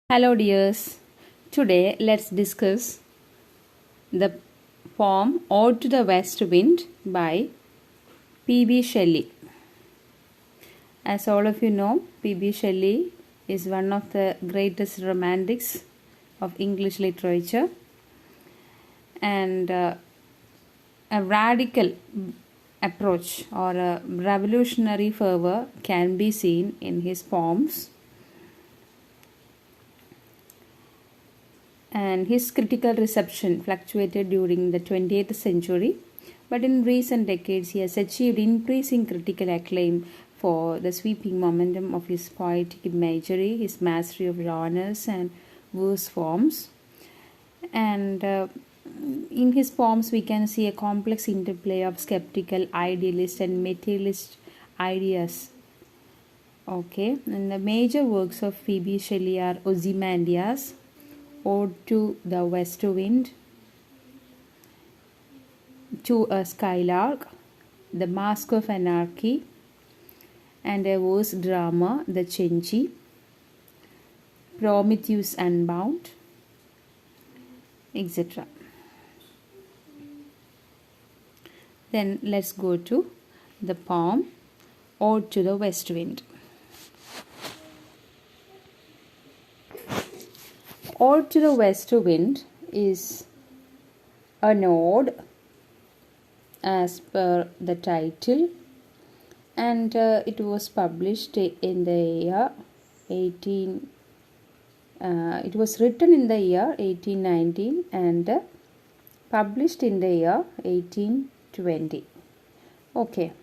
Hello dears, today let's discuss the poem Ode to the West Wind by P.B. Shelley. As all of you know, P.B. Shelley is one of the greatest romantics of English literature, and a radical approach or a revolutionary fervor can be seen in his poems. And his critical reception fluctuated during the 20th century, but in recent decades he has achieved increasing critical acclaim for the sweeping momentum of his poetic imagery, his mastery of genres and verse forms. And in his poems we can see a complex interplay of skeptical, idealist and materialist ideas. Okay, and the major works of P.B. Shelley are Ozymandias, Ode to the West Wind, To a Skylark, The Mask of Anarchy, and a verse drama, The Cenci, Prometheus Unbound, etc. Then let's go to the poem Ode to the West Wind. Ode to the West Wind is an ode as per the title, and it was published in the year it was written in the year 1819 and published in the year 1820. Okay.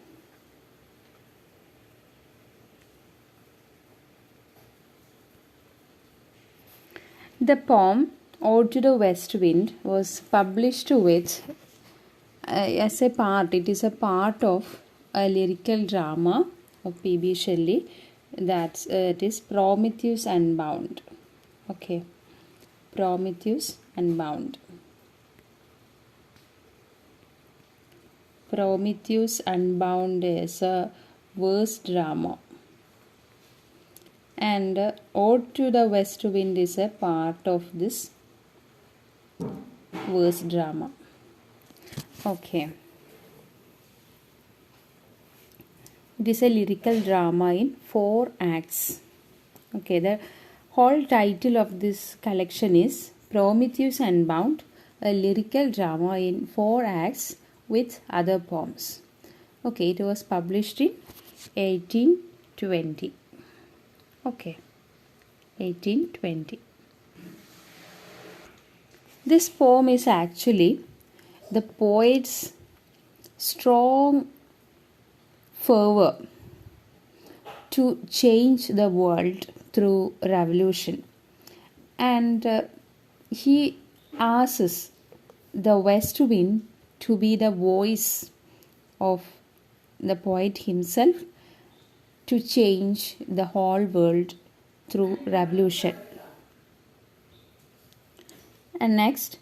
The poem Ode to the West Wind was published with as a part. It is a part of a lyrical drama of P.B. Shelley. It is Prometheus Unbound. Okay, Prometheus Unbound. Prometheus Unbound is a verse drama, and Ode to the West Wind is a part of this verse drama. Okay. It is a lyrical drama in 4 acts. Okay, the whole title of this collection is Prometheus Unbound, a lyrical drama in 4 acts with other poems. Okay, it was published in 1820. Okay, 1820. This poem is actually the poet's strong fervor to change the world through revolution, and he asks the West Wind to be the voice of the poet himself to change the whole world through revolution. And next,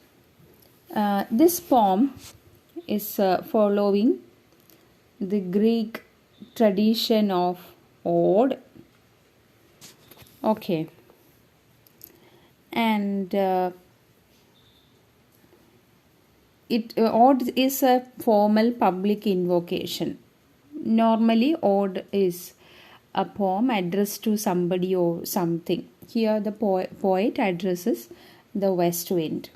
this poem is following the Greek tradition of ode. Okay, and ode is a formal public invocation. Normally, ode is a poem addressed to somebody or something. Here, the poet addresses the West Wind.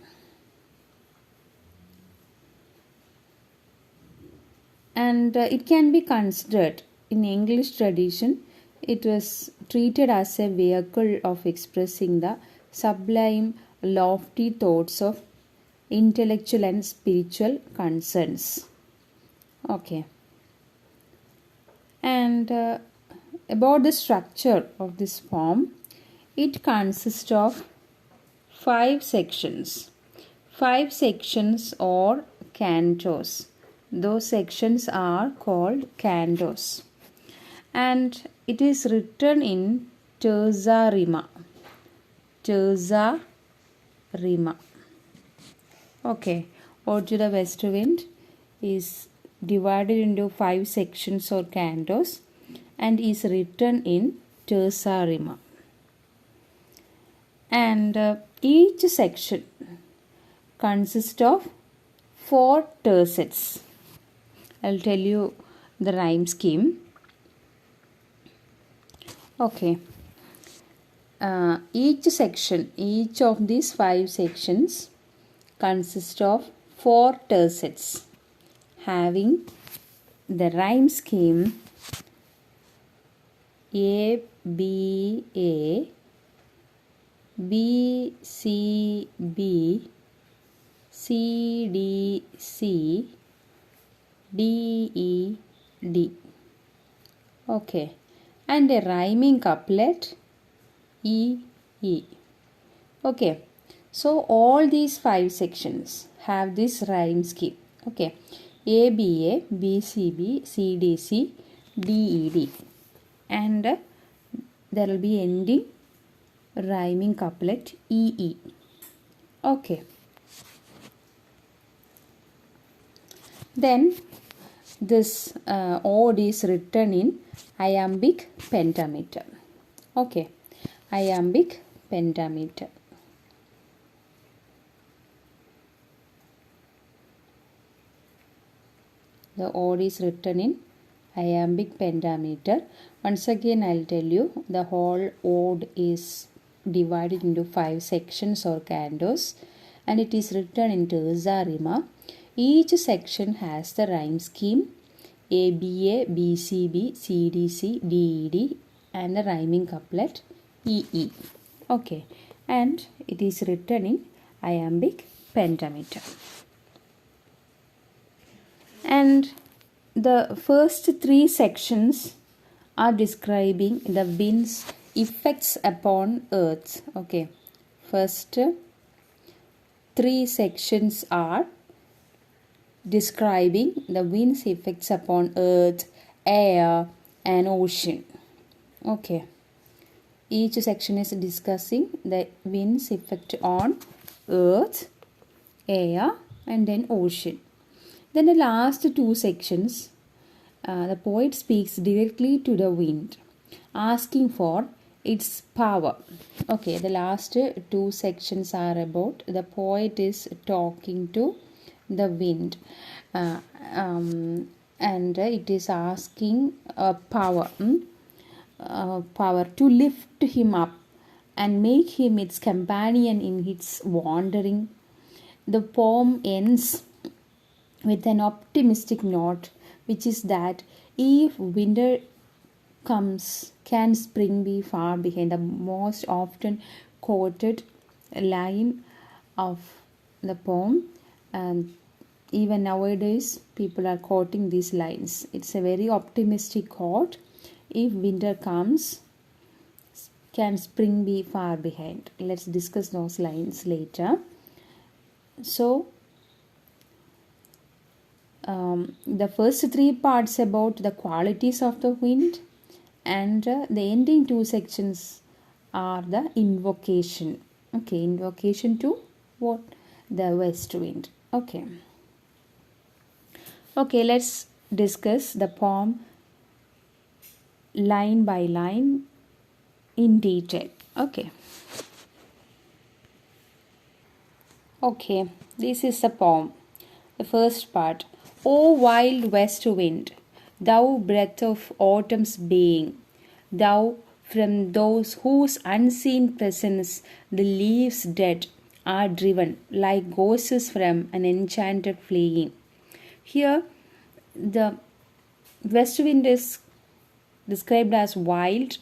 And it can be considered in English tradition, it was treated as a vehicle of expressing the sublime, lofty thoughts of intellectual and spiritual concerns. Okay. And about the structure of this poem, it consists of 5 sections. 5 sections or cantos. Those sections are called cantos, and it is written in terza rima. Terza rima. Okay, Ode to the West Wind is divided into 5 sections or cantos and is written in terza rima. and each section consists of 4 tercets. I'll tell you the rhyme scheme. Okay. Each of these 5 sections consists of 4 tercets having the rhyme scheme A, B, A, B, C, B, C, D, C, D, E, D. Okay. And a rhyming couplet E, E. Okay. So all these 5 sections have this rhyme scheme. Okay. A, B, A, B, C, B, C, D, C, D, E, D. And there will be ending rhyming couplet E, E. Okay. Then this ode is written in iambic pentameter. Okay, iambic pentameter. The ode is written in iambic pentameter. Once again, I'll tell you the whole ode is divided into 5 sections or cantos, and it is written in terza rima. Each section has the rhyme scheme A, B, A, B, C, B, C, D, C, D, E, D, and the rhyming couplet E, E. Okay, and it is written in iambic pentameter. And the first 3 sections are describing the wind's effects upon earth. Okay, first 3 sections are describing the wind's effects upon earth, air, and ocean. Okay, each section is discussing the wind's effect on earth, air, and then ocean. Then the last 2 sections, the poet speaks directly to the wind, asking for its power. Okay, the last 2 sections are about the poet is talking to the wind, and it is asking power to lift him up and make him its companion in its wandering. The poem ends with an optimistic note, which is that if winter comes, can spring be far behind? The most often quoted line of the poem. Even nowadays, people are quoting these lines. It's a very optimistic quote. If winter comes, can spring be far behind? Let's discuss those lines later. So, the first 3 parts about the qualities of the wind, and the ending 2 sections are the invocation. Okay, invocation to what? The west wind. Okay. Okay, let's discuss the poem line by line in detail. Okay. Okay, this is the poem. The first part. O wild west wind, thou breath of autumn's being, thou from those whose unseen presence the leaves dead are driven like ghosts from an enchanted fleeing. Here, the west wind is described as wild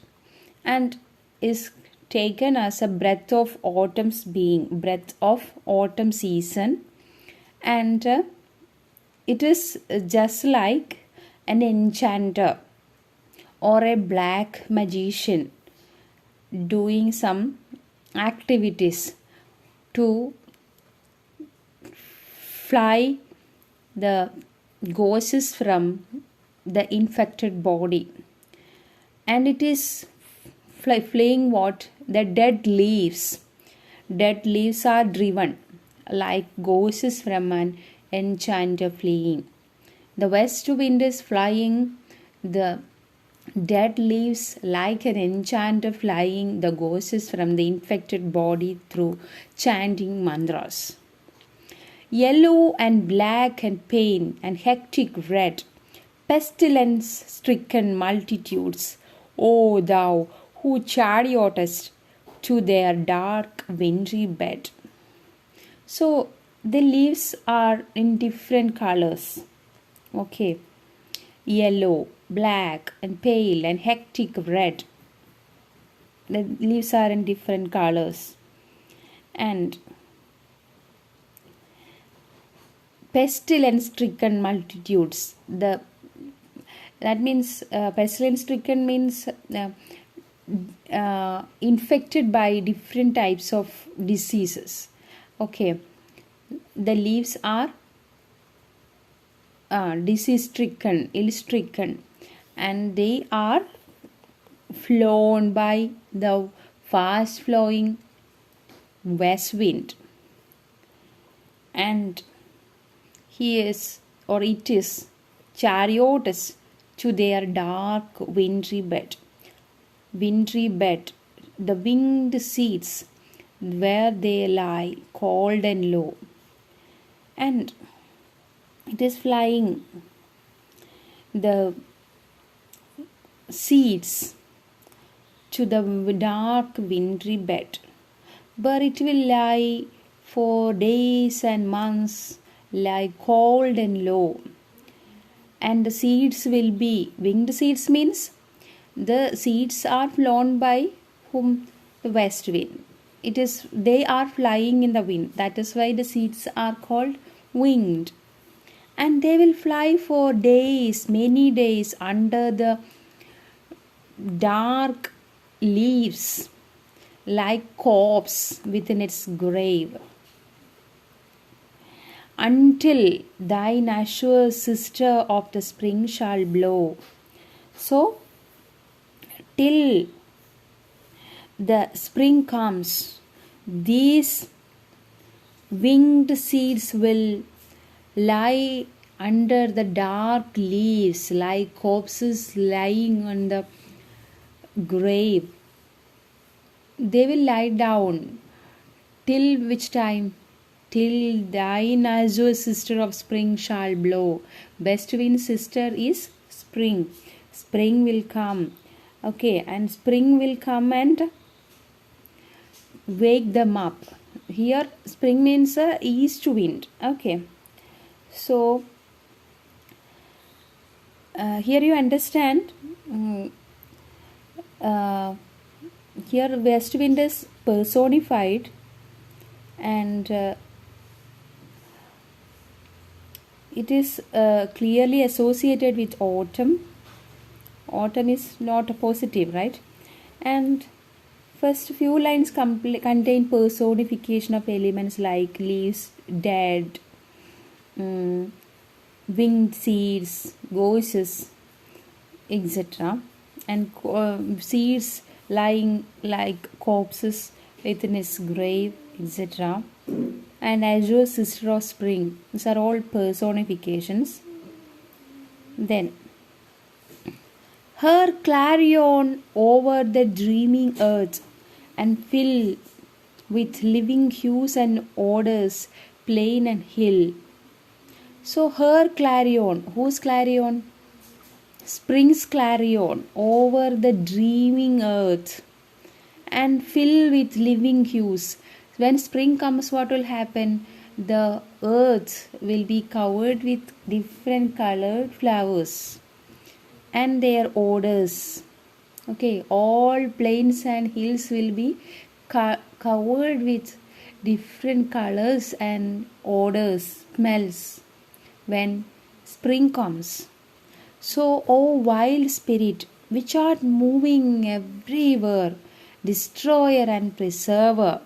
and is taken as a breath of autumn's being, breath of autumn season, and it is just like an enchanter or a black magician doing some activities to fly the ghosts from the infected body. And it is flying what? The dead leaves. Dead leaves are driven like ghosts from an enchanter fleeing. The west wind is flying the Dead leaves like an enchanter flying the ghosts from the infected body through chanting mantras. Yellow and black and pain and hectic red, pestilence stricken multitudes, O thou who chariotest to their dark wintry bed. So the leaves are in different colors. Okay. Yellow, black, and pale and hectic red. The leaves are in different colors. And pestilence stricken multitudes. That means pestilence stricken means infected by different types of diseases. Okay. The leaves are disease stricken, ill stricken, and they are flown by the fast flowing west wind. And he is, or it is, chariots to their dark wintry bed. Wintry bed, the winged seats where they lie cold and low. And it is flying the seeds to the dark wintry bed, where it will lie for days and months, lie cold and low. And the seeds will be winged seeds, means the seeds are flown by whom? The west wind. They are flying in the wind. That is why the seeds are called winged. And they will fly for days, many days, under the dark leaves, like corpse within its grave, until thine azure sister of the spring shall blow. So, till the spring comes, these winged seeds will lie under the dark leaves like corpses lying on the grave. They will lie down till which time? Till thine azure sister of spring shall blow. West wind sister is spring. Spring will come. Okay, and spring will come and wake them up. Here spring means east wind. Okay. So, here you understand, here west wind is personified, and it is clearly associated with autumn. Autumn is not a positive, right? And first few lines contain personification of elements like leaves, dead, winged seeds, ghosts, etc. And seeds lying like corpses within his grave, etc. And azure sister of spring. These are all personifications. Then, her clarion over the dreaming earth and fill with living hues and odors plain and hill. So her clarion, whose clarion? Spring's clarion over the dreaming earth and fill with living hues. When spring comes, what will happen? The earth will be covered with different colored flowers and their odors. Okay, all plains and hills will be covered with different colors and odors, smells when spring comes. So, O wild spirit, which art moving everywhere, destroyer and preserver.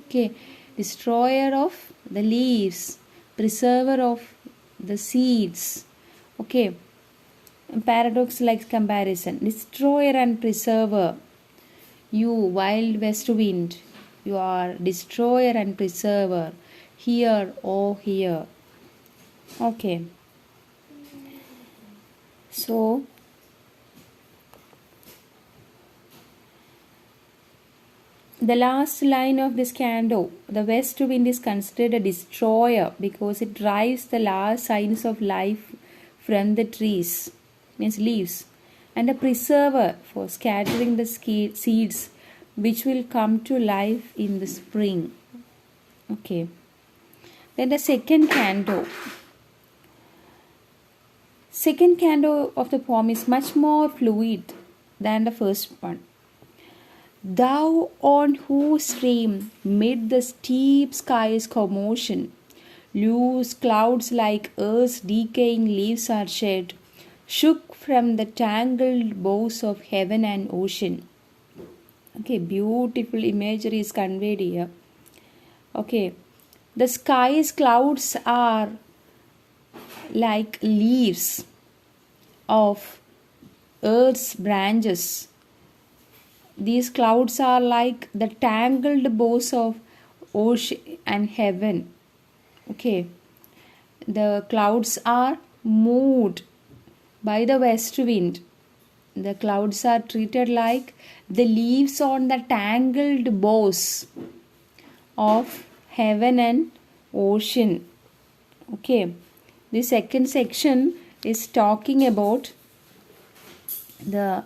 Okay, destroyer of the leaves, preserver of the seeds. Okay, paradox like comparison. Destroyer and preserver. You, wild west wind, you are destroyer and preserver. Here, oh here. Okay. So, The last line of this canto, the west wind is considered a destroyer because it drives the last signs of life from the trees, means leaves, and a preserver for scattering the seeds which will come to life in the spring. Okay. Then the second canto. Second canto of the poem is much more fluid than the first one. Thou on whose stream, mid the steep sky's commotion, loose clouds like earth's decaying leaves are shed, shook from the tangled boughs of heaven and ocean. Okay, beautiful imagery is conveyed here. Okay, the sky's clouds are like leaves of earth's branches. These clouds are like the tangled boughs of ocean and heaven. Okay, the clouds are moved by the west wind. The clouds are treated like the leaves on the tangled boughs of heaven and ocean. Okay, the second section is talking about the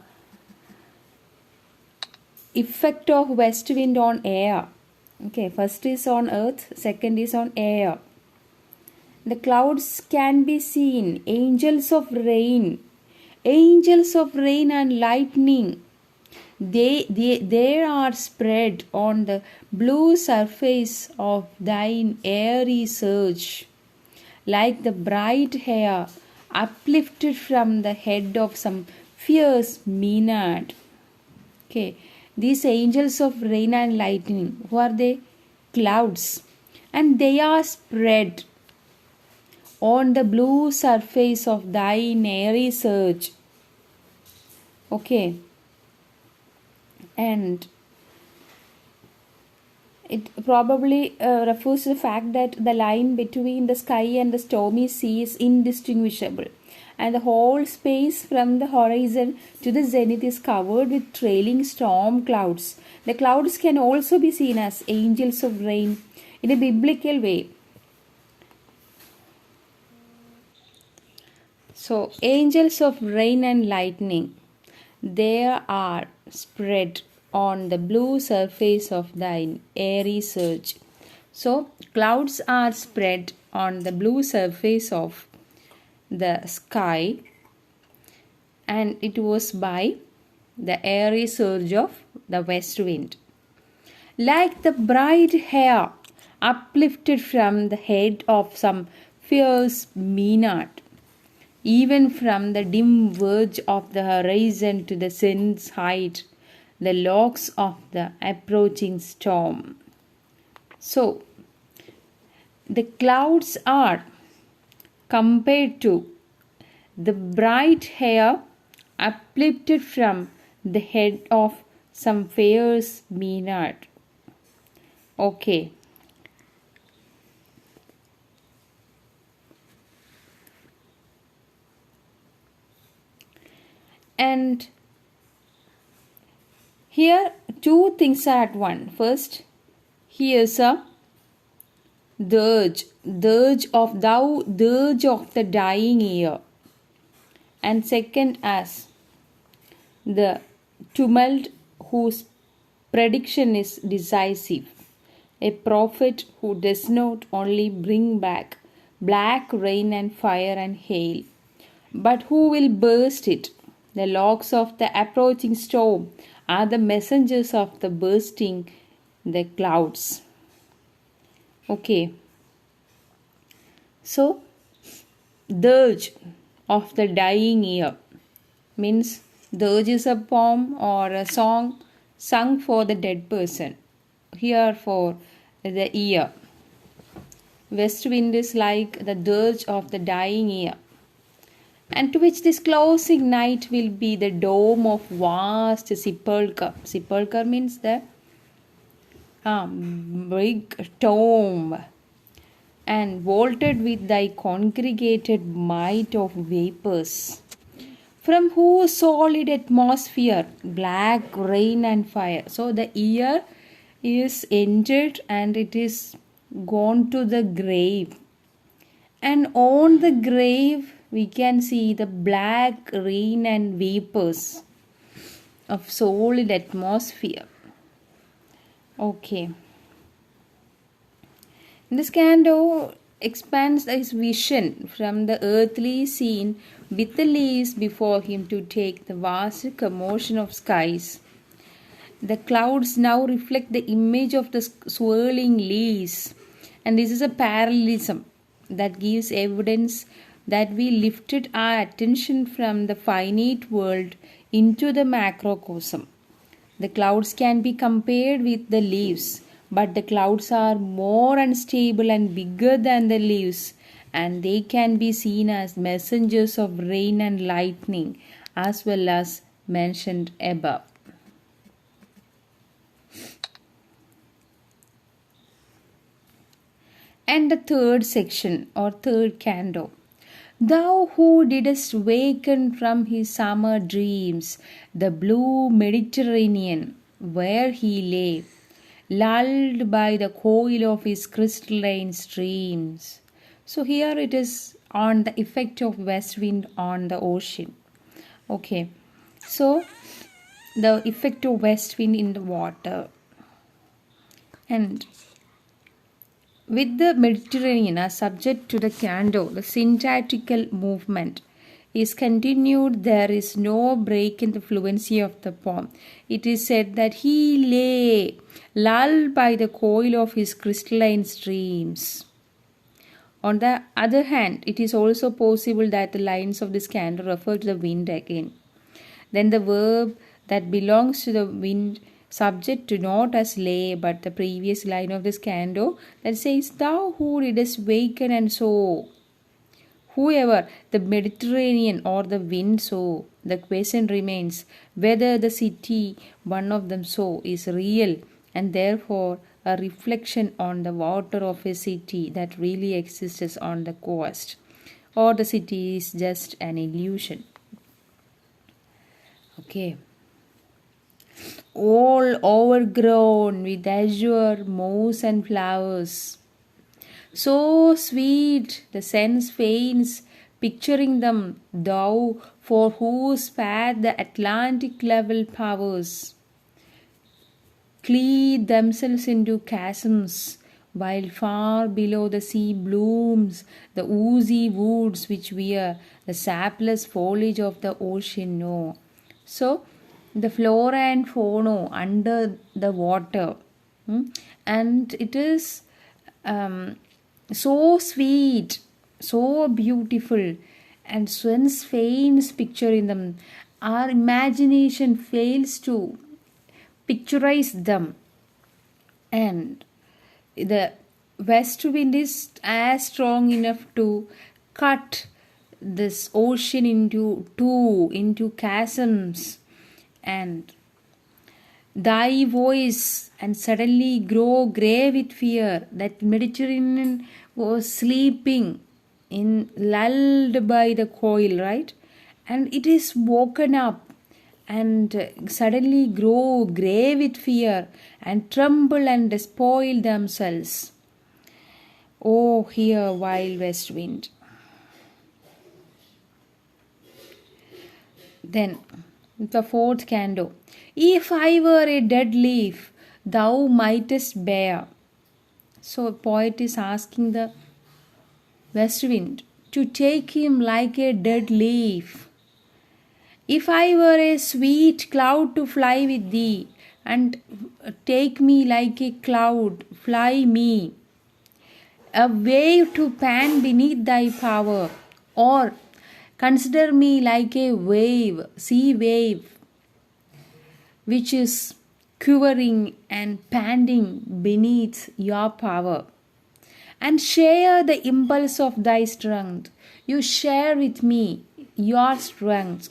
effect of west wind on air. Okay, first is on earth, second is on air. The clouds can be seen, angels of rain and lightning. They are spread on the blue surface of thine airy surge, like the bright hair uplifted from the head of some fierce Maenad. Okay, these angels of rain and lightning, who are they? Clouds. And they are spread on the blue surface of thine airy surge. Okay. And it probably refers to the fact that the line between the sky and the stormy sea is indistinguishable, and the whole space from the horizon to the zenith is covered with trailing storm clouds. The clouds can also be seen as angels of rain in a biblical way. So, angels of rain and lightning, they are spread on the blue surface of thine airy surge. So, clouds are spread on the blue surface of the sky, and it was by the airy surge of the west wind. Like the bright hair uplifted from the head of some fierce Maenad, even from the dim verge of the horizon to the sun's height, the locks of the approaching storm. So, the clouds are compared to the bright hair uplifted from the head of some fierce Maenad. Okay. And here two things are at one. First, here's a dirge of thou, dirge of the dying year. And second, as the tumult whose prediction is decisive, a prophet who does not only bring back black rain and fire and hail, but who will burst it. The locks of the approaching storm are the messengers of the bursting the clouds. Okay. So, dirge of the dying year means dirge is a poem or a song sung for the dead person. Here for the year. West wind is like the dirge of the dying year, and to which this closing night will be the dome of vast sepulchre. Sepulchre means the big tomb, and vaulted with thy congregated might of vapors, from whose solid atmosphere black rain and fire. So the year is entered and it is gone to the grave. And on the grave, we can see the black rain and vapors of solid atmosphere. Okay. This canto expands his vision from the earthly scene with the leaves before him to take the vast commotion of skies. The clouds now reflect the image of the swirling leaves, and this is a parallelism that gives evidence that we lifted our attention from the finite world into the macrocosm. The clouds can be compared with the leaves, but the clouds are more unstable and bigger than the leaves, and they can be seen as messengers of rain and lightning, as well as mentioned above. And the third section or third canto. Thou who didst waken from his summer dreams, the blue Mediterranean, where he lay, lulled by the coil of his crystalline streams. So here it is on the effect of west wind on the ocean. Okay, so the effect of west wind in the water. And with the Mediterranean as subject to the canto, the syntactical movement is continued. There is no break in the fluency of the poem. It is said that he lay lulled by the coil of his crystalline streams. On the other hand, it is also possible that the lines of this canto refer to the wind again. Then the verb that belongs to the wind subject to not as lay but the previous line of this canto that says thou who didst waken and so whoever the Mediterranean or the wind saw. The question remains whether the city one of them saw is real and therefore a reflection on the water of a city that really exists on the coast, or the city is just an illusion. Okay. All overgrown with azure, moss, and flowers. So sweet the sense feigns, picturing them, thou for whose path the Atlantic level powers cleave themselves into chasms, while far below the sea blooms the oozy woods which wear the sapless foliage of the ocean. No. So the flora and fauna under the water, and it is so sweet, so beautiful, and sense faints picturing them. Our imagination fails to picturize them, and the west wind is as strong enough to cut this ocean into chasms, and thy voice and suddenly grow grey with fear. That Mediterranean was sleeping in lulled by the coil, right? And it is woken up and suddenly grow grey with fear and tremble and spoil themselves. Oh, here wild west wind. Then the fourth canto. If I were a dead leaf, thou mightest bear. So a poet is asking the west wind to take him like a dead leaf. If I were a sweet cloud to fly with thee, and take me like a cloud, fly me. A wave to pan beneath thy power, or consider me like a wave, sea wave, which is quivering and panting beneath your power. And share the impulse of thy strength. You share with me your strength,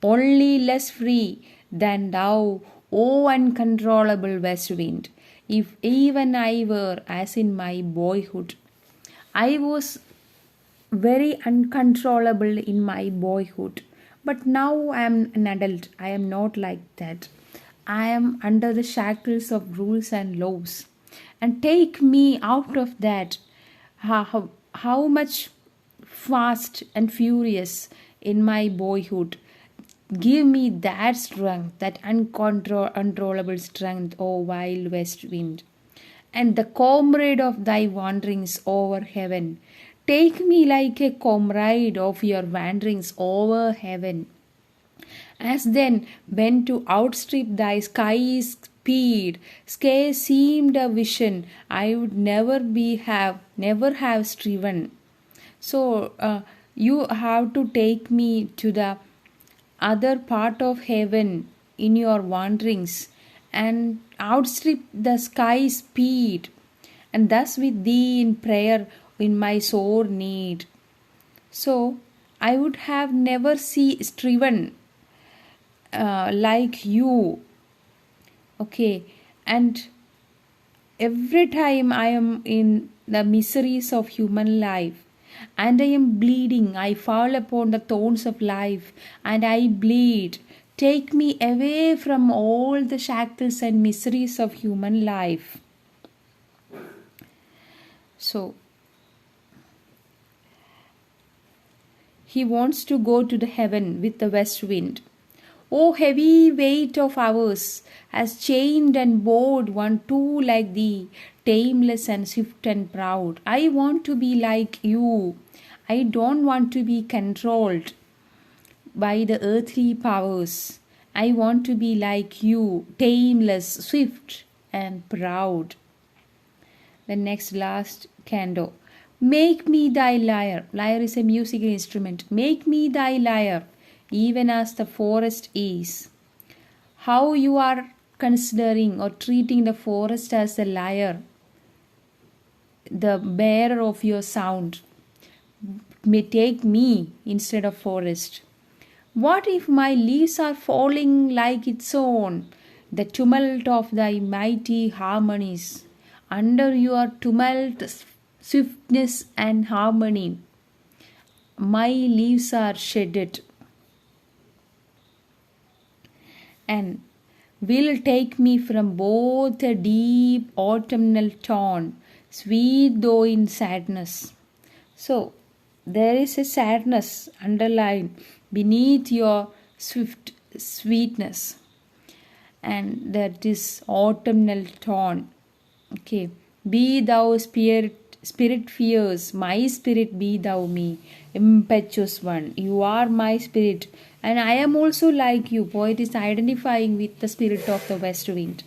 only less free than thou, O uncontrollable west wind. If even I were as in my boyhood, I was very uncontrollable in my boyhood, but now I am an adult. I am not like that. I am under the shackles of rules and laws. And take me out of that. How much fast and furious in my boyhood. Give me that strength, that uncontrollable strength, O wild west wind, and the comrade of thy wanderings over heaven. Take me like a comrade of your wanderings over heaven. As then, when to outstrip thy sky's speed, scarce seemed a vision I would never have striven. So you have to take me to the other part of heaven in your wanderings and outstrip the sky's speed, and thus with thee in prayer in my sore need. So I would have never striven like you. Okay, and every time I am in the miseries of human life and I am bleeding, I fall upon the thorns of life and I bleed. Take me away from all the shackles and miseries of human life. So, he wants to go to the heaven with the west wind. O heavy weight of ours has chained and bored one too like thee, tameless and swift and proud. I want to be like you. I don't want to be controlled by the earthly powers. I want to be like you, tameless, swift, and proud. The last canto. Make me thy lyre. Lyre is a musical instrument. Make me thy lyre, even as the forest is. How you are considering or treating the forest as a lyre, the bearer of your sound, may take me instead of forest. What if my leaves are falling like its own, the tumult of thy mighty harmonies? Under your tumult, swiftness, and harmony, my leaves are shedded, and will take me from both a deep autumnal tone, sweet though in sadness. So, there is a sadness underlined beneath your swift sweetness, and that is autumnal tone. Okay, be thou spirit fierce, my spirit be thou me, impetuous one. You are my spirit, and I am also like you. Poet is identifying with the spirit of the west wind.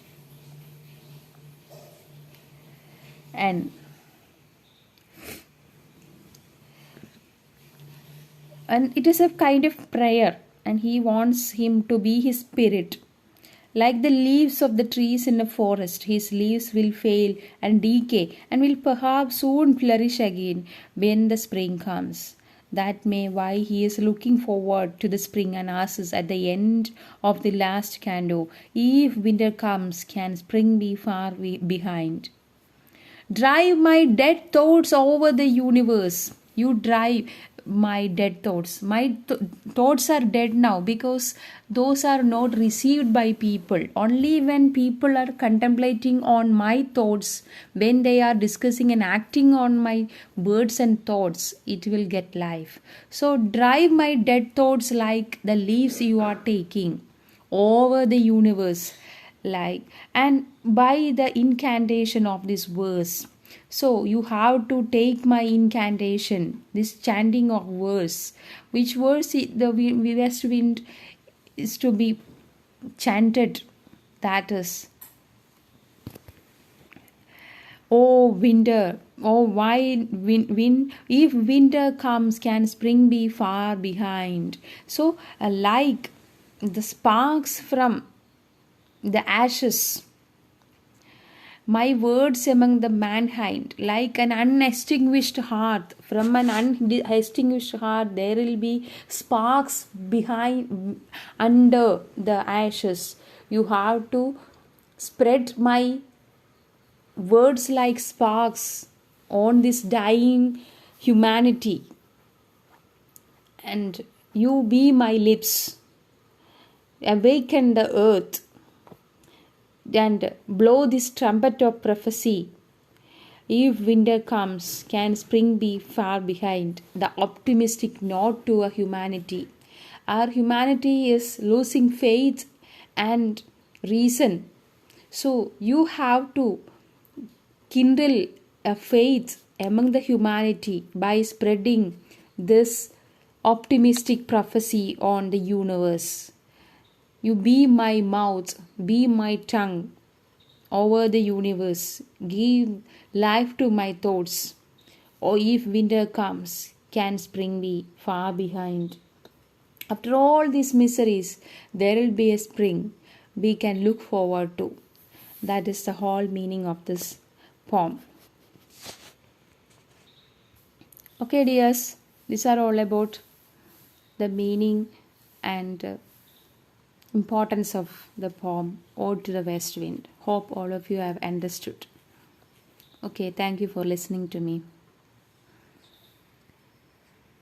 And it is a kind of prayer, and he wants him to be his spirit. Like the leaves of the trees in a forest, his leaves will fail and decay and will perhaps soon flourish again when the spring comes. That may why he is looking forward to the spring and asks at the end of the last canto, if winter comes, can spring be far behind? Drive my dead thoughts over the universe. You drive my dead thoughts. My thoughts are dead now because those are not received by people. Only when people are contemplating on my thoughts, when they are discussing and acting on my words and thoughts, it will get life. So drive my dead thoughts like the leaves you are taking over the universe, like, and by the incantation of this verse. So you have to take my incantation, this chanting of verse. Which verse the west wind is to be chanted? That is, O winter, oh why wind, if winter comes, can spring be far behind? So like the sparks from the ashes, my words among the mankind, like an unextinguished hearth. From an unextinguished hearth, there will be sparks behind, under the ashes. You have to spread my words like sparks on this dying humanity, and you be my lips, awaken the earth. and blow this trumpet of prophecy. If winter comes, can spring be far behind? The optimistic nod to a humanity. Our humanity is losing faith and reason. So you have to kindle a faith among the humanity by spreading this optimistic prophecy on the universe. You be my mouth, be my tongue over the universe. Give life to my thoughts. Or if winter comes, can spring be far behind? After all these miseries, there will be a spring we can look forward to. That is the whole meaning of this poem. Okay, dears, these are all about the meaning and importance of the poem Ode to the West Wind. Hope all of you have understood. Okay, thank you for listening to me.